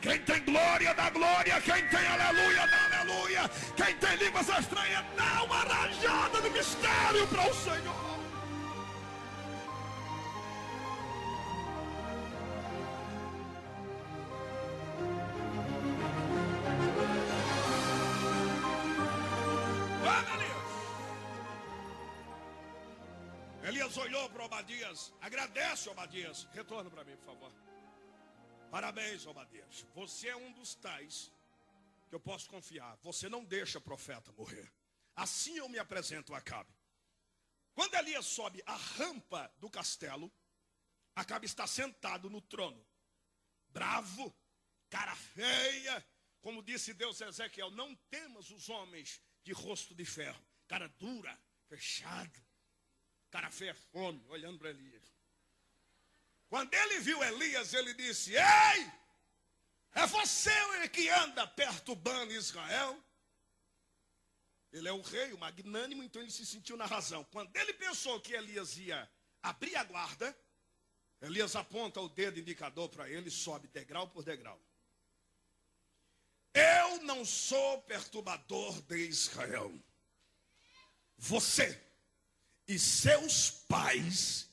Quem tem glória, dá glória. Quem tem aleluia, dá aleluia. Quem tem línguas estranhas, dá uma rajada de mistério para o Senhor. Elias olhou para Obadias. Agradece, Obadias. Retorna para mim, por favor. Parabéns, Obadias. Você é um dos tais que eu posso confiar. Você não deixa profeta morrer. Assim eu me apresento a Acabe. Quando Elias sobe a rampa do castelo, Acabe está sentado no trono. Bravo, cara feia. Como disse Deus a Ezequiel, não temas os homens de rosto de ferro. Cara dura, fechado. Cara feia, fome, olhando para Elias. Quando ele viu Elias, ele disse, ei, é você que anda perturbando Israel? Ele é o rei, o magnânimo, então ele se sentiu na razão. Quando ele pensou que Elias ia abrir a guarda, Elias aponta o dedo indicador para ele e sobe degrau por degrau. Eu não sou perturbador de Israel. Você e seus pais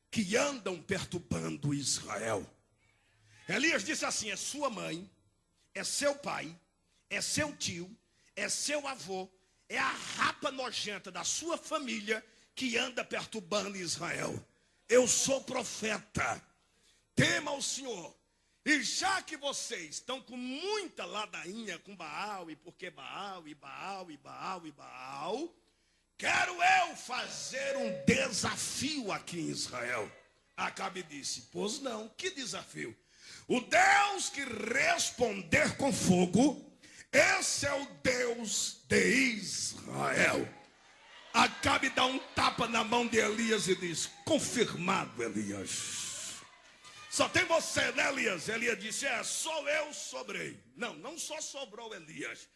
que andam perturbando Israel. Elias disse assim, é sua mãe, é seu pai, é seu tio, é seu avô, é a rapa nojenta da sua família que anda perturbando Israel. Eu sou profeta, tema o Senhor. E já que vocês estão com muita ladainha com Baal, e porque Baal, e Baal, e Baal, e Baal, quero eu fazer um desafio aqui em Israel. Acabe disse, pois não, que desafio? O Deus que responder com fogo, esse é o Deus de Israel. Acabe dá um tapa na mão de Elias e diz, confirmado, Elias. Só tem você, né, Elias? Elias disse, só eu sobrei. Não só sobrou Elias.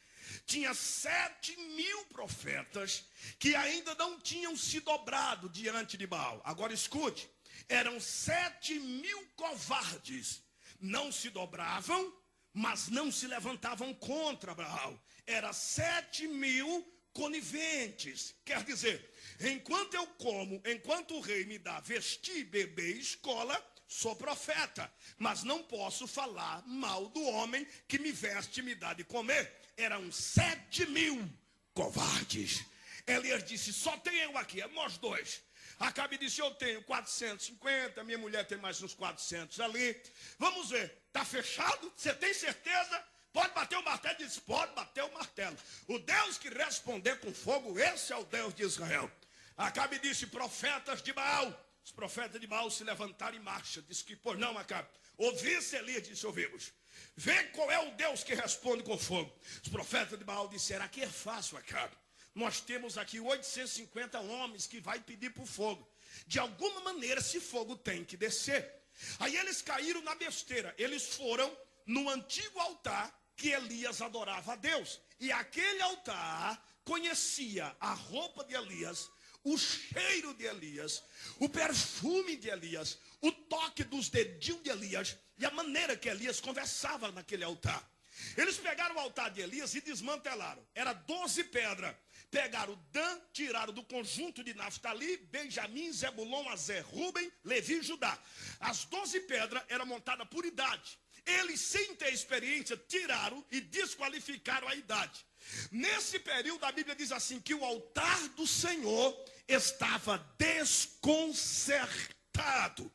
Tinha 7.000 profetas que ainda não tinham se dobrado diante de Baal. Agora escute, eram 7.000 covardes. Não se dobravam, mas não se levantavam contra Baal. Era 7.000 coniventes. Quer dizer, enquanto eu como, enquanto o rei me dá vestir, beber, escola, sou profeta. Mas não posso falar mal do homem que me veste e me dá de comer. Eram 7.000 covardes. Elias disse, só tem eu aqui, é nós dois. Acabe disse, eu tenho 450, minha mulher tem mais uns 400 ali. Vamos ver, está fechado? Você tem certeza? Pode bater o martelo? Ele disse, pode bater o martelo. O Deus que responder com fogo, esse é o Deus de Israel. Acabe disse, profetas de Baal. Os profetas de Baal se levantaram em marcha. Disse que, pois não, Acabe. Ouvisse Elias, disse, ouvimos. Vê qual é o Deus que responde com fogo. Os profetas de Baal disseram, aqui é fácil, Acabe. nós temos aqui 850 homens que vai pedir para o fogo. De alguma maneira esse fogo tem que descer. Aí eles caíram na besteira. Eles foram no antigo altar que Elias adorava a Deus. E aquele altar conhecia a roupa de Elias, o cheiro de Elias, o perfume de Elias, o toque dos dedinhos de Elias e a maneira que Elias conversava naquele altar. Eles pegaram o altar de Elias e desmantelaram. Era 12 pedras. Pegaram Dan, tiraram do conjunto de Naftali, Benjamim, Zebulon, Azer, Ruben, Levi e Judá. As 12 pedras eram montadas por idade. Eles, sem ter experiência, tiraram e desqualificaram a idade. Nesse período, a Bíblia diz assim, que o altar do Senhor estava desconcertado.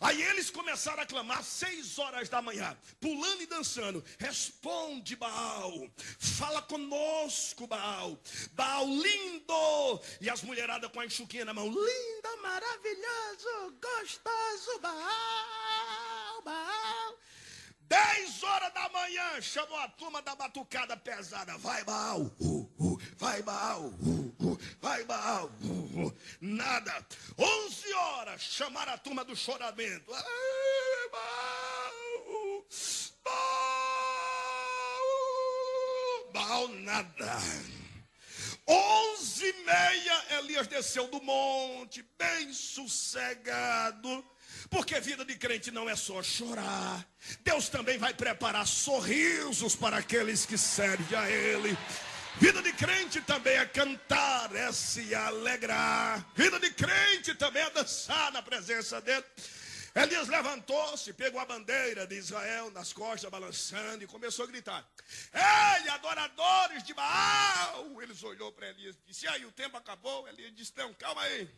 Aí eles começaram a clamar 6 horas da manhã, pulando e dançando. Responde, Baal, fala conosco, Baal. Baal lindo. E as mulheradas com a enxuquinha na mão. Lindo, maravilhoso, gostoso, Baal, Baal. 10 horas da manhã, chamou a turma da batucada pesada. Vai, Baal, vai, Baal, vai, Baal. Nada. 11 horas, chamaram a turma do choramento. Ai, Baal, Baal, Baal, nada. 11h30, Elias desceu do monte, bem sossegado. Porque vida de crente não é só chorar. Deus também vai preparar sorrisos para aqueles que servem a Ele. Vida de crente também é cantar, é se alegrar. Vida de crente também é dançar na presença dEle. Elias levantou-se, pegou a bandeira de Israel nas costas, balançando, e começou a gritar. Ei, adoradores de Baal! Eles olhou para Elias e disse, e aí, o tempo acabou? Elias disse, não, calma aí.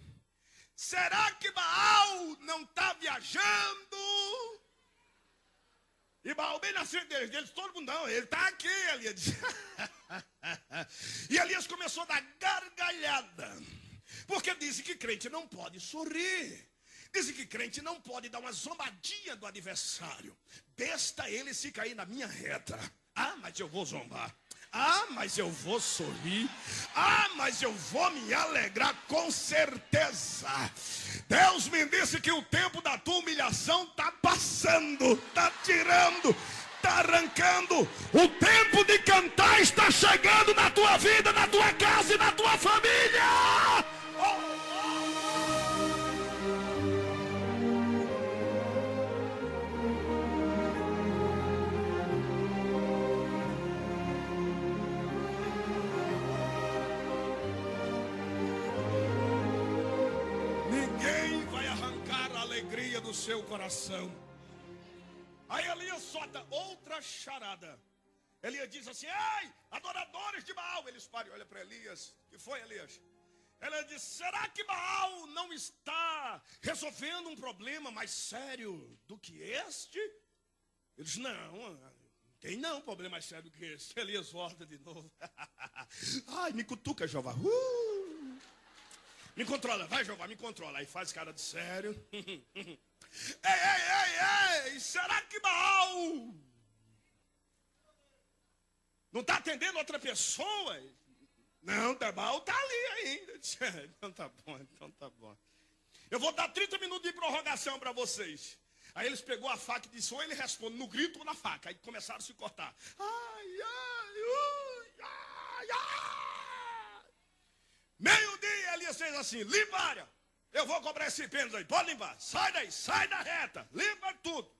Será que Baal não está viajando? E Baal bem na frente deles, todo mundo não, ele está aqui, Elias. E Elias começou a dar gargalhada. Porque dizem que crente não pode sorrir. Dizem que crente não pode dar uma zombadinha do adversário. Besta ele se cair na minha reta. Ah, mas eu vou zombar. Ah, mas eu vou sorrir. Ah, mas eu vou me alegrar com certeza. Deus me disse que o tempo da tua humilhação está passando, está tirando, está arrancando. O tempo de cantar está chegando na tua vida, na tua casa e na tua família. Do seu coração. Aí Elias solta outra charada. Elias diz assim, ei, adoradores de Baal. Eles param e olham para Elias. O que foi, Elias? Elias diz, será que Baal não está resolvendo um problema mais sério do que este? Eles, não, tem não problema mais sério do que esse. Elias volta de novo. Ai, me cutuca, Jeová. Me controla, vai, Jeová, me controla. Aí faz cara de sério. Ei, será que Baal não está atendendo outra pessoa? Não, Baal está ali ainda. Então tá bom. Eu vou dar 30 minutos de prorrogação para vocês. Aí eles pegou a faca e disse, ou ele responde no grito ou na faca. Aí começaram a se cortar. Meio-dia, Elias fez assim, limpa a área. Eu vou cobrar esse pênalti aí, pode limpar. Sai daí, sai da reta, limpa tudo.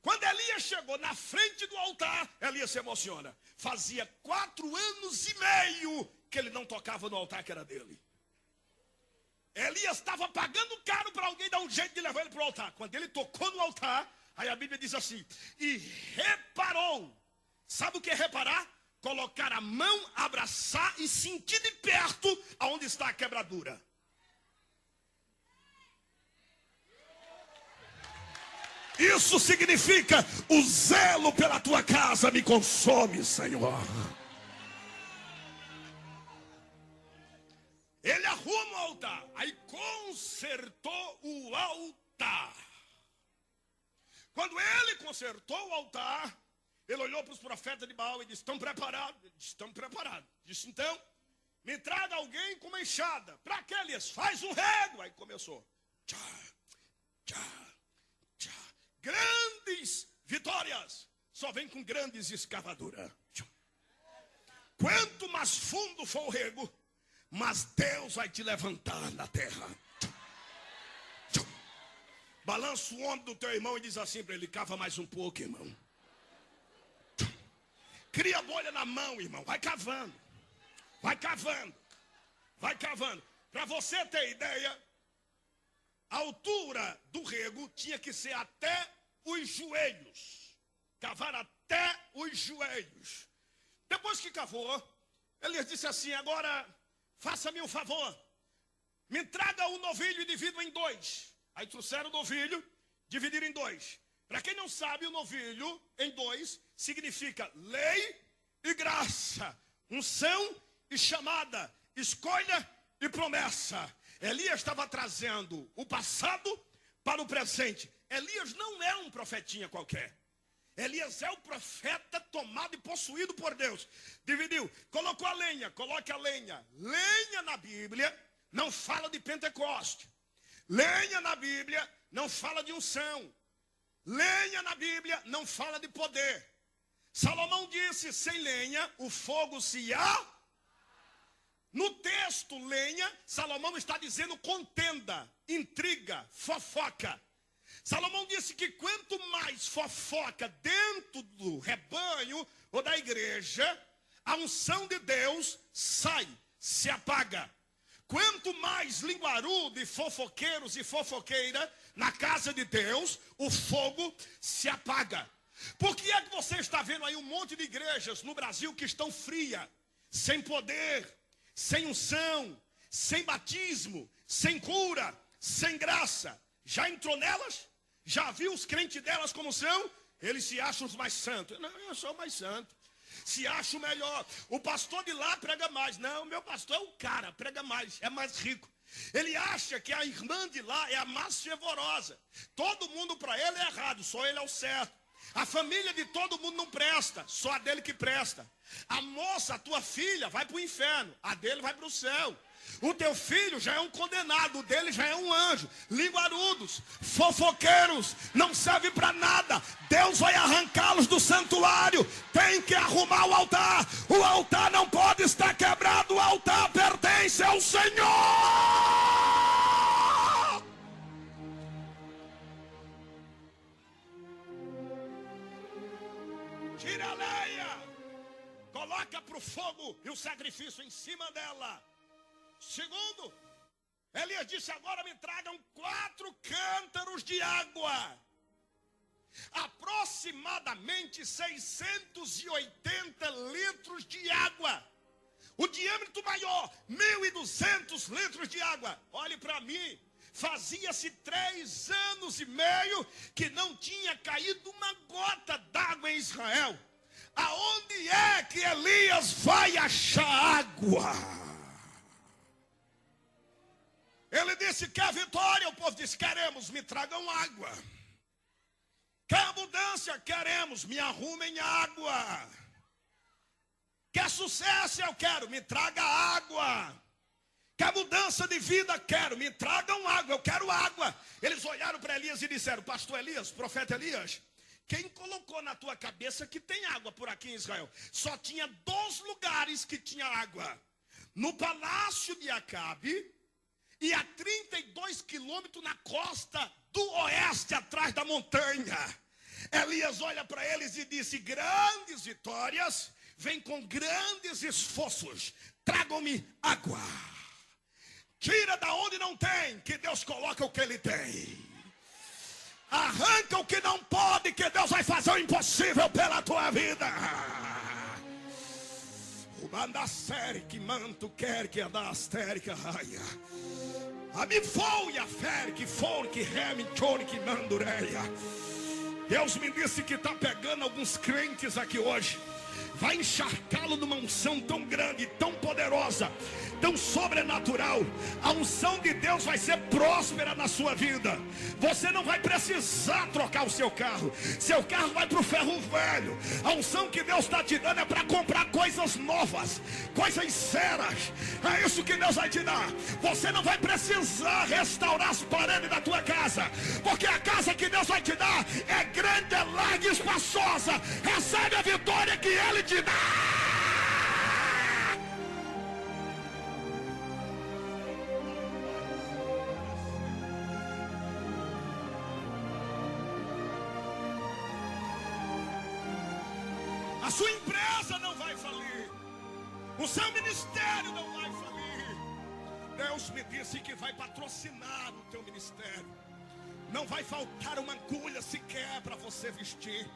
Quando Elias chegou na frente do altar, Elias se emociona. Fazia 4 anos e meio que ele não tocava no altar que era dele. Elias estava pagando caro para alguém dar um jeito de levar ele para o altar. Quando ele tocou no altar, aí a Bíblia diz assim, e reparou. Sabe o que é reparar? Colocar a mão, abraçar e sentir de perto aonde está a quebradura. Isso significa, o zelo pela tua casa me consome, Senhor. Ele arruma o altar, aí consertou o altar. Quando ele consertou o altar, ele olhou para os profetas de Baal e disse, estão preparados? Eles disse, estamos preparados. Disse, então, me traga alguém com uma enxada. Para que, Elias? Faz um rego. Aí começou. Tchá, tchá, tchá. Grandes vitórias só vem com grandes escavaduras. Quanto mais fundo for o rego, mas Deus vai te levantar na terra. Balança o ombro do teu irmão e diz assim para ele: cava mais um pouco, irmão. Cria bolha na mão, irmão. Vai cavando. Vai cavando. Vai cavando. Para você ter ideia, a altura do rego tinha que ser até os joelhos. Cavar até os joelhos. Depois que cavou, ele disse assim: agora faça-me um favor, me traga um novilho e divida em dois. Aí trouxeram o novilho, dividiram em dois. Para quem não sabe, o novilho em dois significa lei e graça, unção e chamada, escolha e promessa. Elias estava trazendo o passado para o presente. Elias não é um profetinha qualquer. Elias é o profeta tomado e possuído por Deus. Dividiu, colocou a lenha, coloque a lenha. Lenha na Bíblia não fala de Pentecoste. Lenha na Bíblia não fala de unção. Lenha na Bíblia não fala de poder. Salomão disse: sem lenha o fogo se há. No texto lenha, Salomão está dizendo contenda, intriga, fofoca. Salomão disse que quanto mais fofoca dentro do rebanho ou da igreja, a unção de Deus sai, se apaga. Quanto mais linguarudo e fofoqueiros e fofoqueira na casa de Deus, o fogo se apaga. Por que é que você está vendo aí um monte de igrejas no Brasil que estão frias, sem poder, sem unção, sem batismo, sem cura, sem graça? Já entrou nelas? Já viu os crentes delas como são? Eles se acham os mais santos. Não, eu sou o mais santo. Se acha o melhor. O pastor de lá prega mais. Não, meu pastor é o cara, prega mais, é mais rico. Ele acha que a irmã de lá é a mais fervorosa. Todo mundo para ele é errado, só ele é o certo. A família de todo mundo não presta, só a dele que presta. A moça, a tua filha, vai para o inferno, a dele vai para o céu. O teu filho já é um condenado, o dele já é um anjo. Linguarudos, fofoqueiros, não serve para nada. Deus vai arrancá-los do santuário. Tem que arrumar o altar. O altar não pode estar quebrado. O altar pertence ao Senhor. Tira a lenha, coloca para o fogo e o sacrifício em cima dela. Segundo, Elias disse: agora me tragam 4 cântaros de água, aproximadamente 680 litros de água. O diâmetro maior, 1.200 litros de água. Olhe para mim, fazia-se 3 anos e meio que não tinha caído uma gota d'água em Israel. Aonde é que Elias vai achar água? Ele disse: quer vitória? O povo disse: queremos, me tragam água. Quer abundância? Queremos, me arrumem água. Quer sucesso? Eu quero, me traga água. Quer mudança de vida? Quero, me tragam água, eu quero água. Eles olharam para Elias e disseram: pastor Elias, profeta Elias, quem colocou na tua cabeça que tem água por aqui em Israel? Só tinha 2 lugares que tinha água: no palácio de Acabe e a 32 quilômetros na costa do oeste, atrás da montanha. Elias olha para eles e disse: grandes vitórias vêm com grandes esforços. Tragam-me água. Tira da onde não tem, que Deus coloca o que ele tem. Arranca o que não pode, que Deus vai fazer o impossível pela tua vida. O mandastere que manto quer que andastere raia. A me foi a fé que for que reme chore que mandureia. Deus me disse que está pegando alguns crentes aqui hoje vai encharcá-lo numa unção tão grande, tão poderosa, tão sobrenatural. A unção de Deus vai ser próspera na sua vida. Você não vai precisar trocar o seu carro. Seu carro vai para o ferro velho. A unção que Deus está te dando é para comprar coisas novas, coisas sérias. É isso que Deus vai te dar. Você não vai precisar restaurar as paredes da tua casa, porque a casa que Deus vai te dar é grande, é larga e espaçosa. Recebe a vitória que Ele te dá. A sua empresa não vai falir. O seu ministério não vai falir. Deus me disse que vai patrocinar o teu ministério. Não vai faltar uma agulha sequer para você vestir.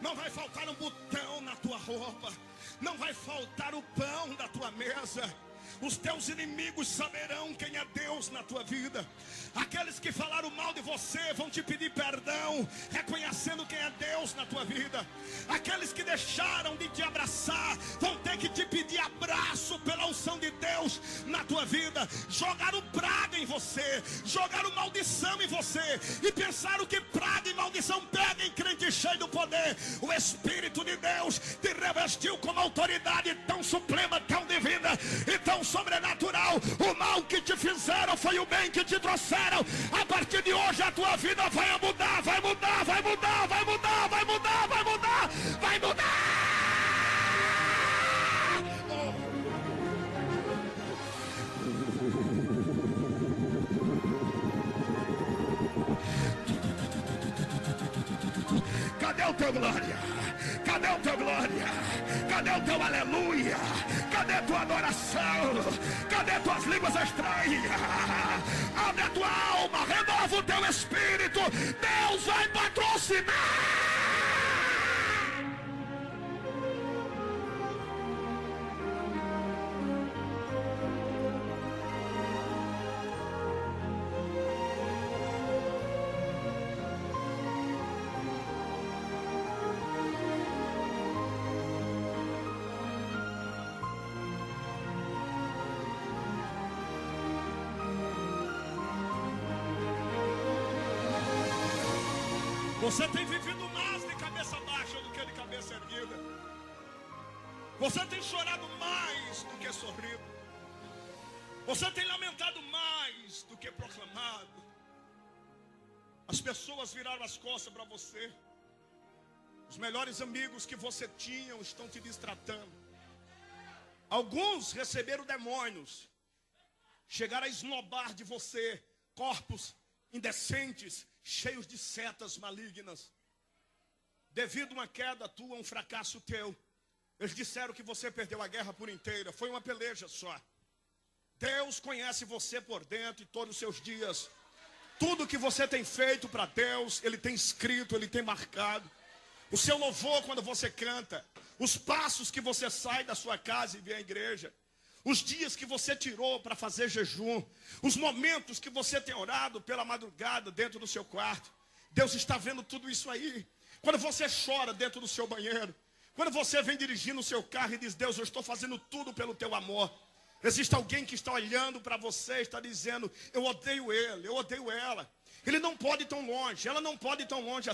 Não vai faltar um botão na tua roupa. Não vai faltar o pão da tua mesa. Os teus inimigos saberão quem é Deus na tua vida. Aqueles que falaram mal de você vão te pedir perdão, reconhecendo quem é Deus na tua vida. Aqueles que deixaram de te abraçar vão ter que te pedir abraço pela unção de Deus na tua vida. Jogaram praga em você, jogaram maldição em você, e pensaram que praga e maldição pegam em crente cheio do poder. O Espírito de Deus te revestiu com uma autoridade tão suprema, tão divina e tão sobrenatural. O mal que te fizeram foi o bem que te trouxeram. A partir de hoje a tua vida vai mudar, vai mudar, vai mudar, vai mudar, vai mudar, vai mudar, vai mudar. Cadê o teu glória? Cadê o teu glória? Cadê o teu aleluia? Cadê a tua adoração? Cadê tuas línguas estranhas? Abre a tua alma, renova o teu espírito. Deus vai patrocinar. Você tem vivido mais de cabeça baixa do que de cabeça erguida. Você tem chorado mais do que sorrido. Você tem lamentado mais do que proclamado. As pessoas viraram as costas para você. Os melhores amigos que você tinha estão te distratando. Alguns receberam demônios. Chegaram a esnobar de você corpos indecentes, cheios de setas malignas. Devido a uma queda tua, um fracasso teu, eles disseram que você perdeu a guerra por inteira. Foi uma peleja só. Deus conhece você por dentro e todos os seus dias. Tudo que você tem feito para Deus, Ele tem escrito, Ele tem marcado. O seu louvor quando você canta, os passos que você sai da sua casa e vem à igreja, os dias que você tirou para fazer jejum, os momentos que você tem orado pela madrugada dentro do seu quarto. Deus está vendo tudo isso aí. Quando você chora dentro do seu banheiro, quando você vem dirigindo o seu carro e diz: Deus, eu estou fazendo tudo pelo teu amor. Existe alguém que está olhando para você, está dizendo: eu odeio ele, eu odeio ela. Ele não pode ir tão longe, ela não pode ir tão longe.